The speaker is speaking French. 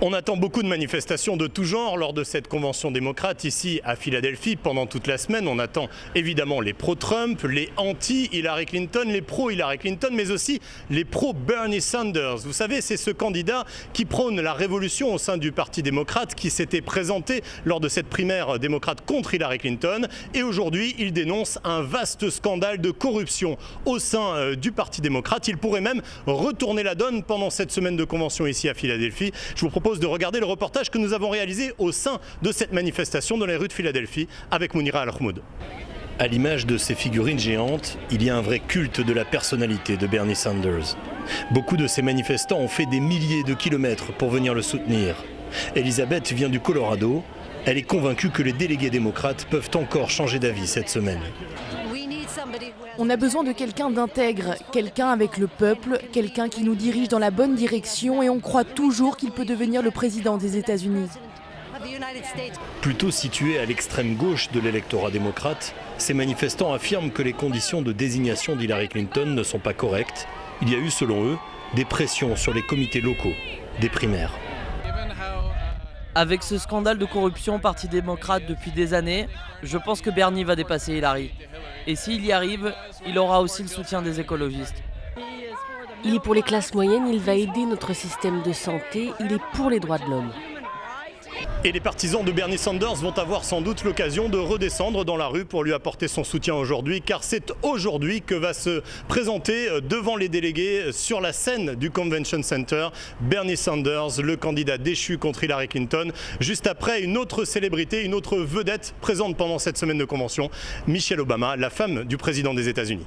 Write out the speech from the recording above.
On attend beaucoup de manifestations de tout genre lors de cette convention démocrate ici à Philadelphie pendant toute la semaine. On attend évidemment les pro-Trump, les anti-Hillary Clinton, les pro-Hillary Clinton, mais aussi les pro-Bernie Sanders. Vous savez, c'est ce candidat qui prône la révolution au sein du Parti démocrate qui s'était présenté lors de cette primaire démocrate contre Hillary Clinton. Et aujourd'hui, il dénonce un vaste scandale de corruption au sein du Parti démocrate. Il pourrait même retourner la donne pendant cette semaine de convention ici à Philadelphie. Je vous propose de regarder le reportage que nous avons réalisé au sein de cette manifestation dans les rues de Philadelphie avec Mounira Al-Khmoud. À l'image de ces figurines géantes, il y a un vrai culte de la personnalité de Bernie Sanders. Beaucoup de ces manifestants ont fait des milliers de kilomètres pour venir le soutenir. Elisabeth vient du Colorado. Elle est convaincue que les délégués démocrates peuvent encore changer d'avis cette semaine. On a besoin de quelqu'un d'intègre, quelqu'un avec le peuple, quelqu'un qui nous dirige dans la bonne direction et on croit toujours qu'il peut devenir le président des États-Unis. Plutôt situés à l'extrême gauche de l'électorat démocrate, ces manifestants affirment que les conditions de désignation d'Hillary Clinton ne sont pas correctes. Il y a eu, selon eux, des pressions sur les comités locaux des primaires. Avec ce scandale de corruption au Parti démocrate depuis des années, je pense que Bernie va dépasser Hillary. Et s'il y arrive, il aura aussi le soutien des écologistes. Il est pour les classes moyennes, il va aider notre système de santé, il est pour les droits de l'homme. Et les partisans de Bernie Sanders vont avoir sans doute l'occasion de redescendre dans la rue pour lui apporter son soutien aujourd'hui, car c'est aujourd'hui que va se présenter devant les délégués sur la scène du Convention Center Bernie Sanders, le candidat déchu contre Hillary Clinton, juste après une autre célébrité, une autre vedette présente pendant cette semaine de convention, Michelle Obama, la femme du président des États-Unis.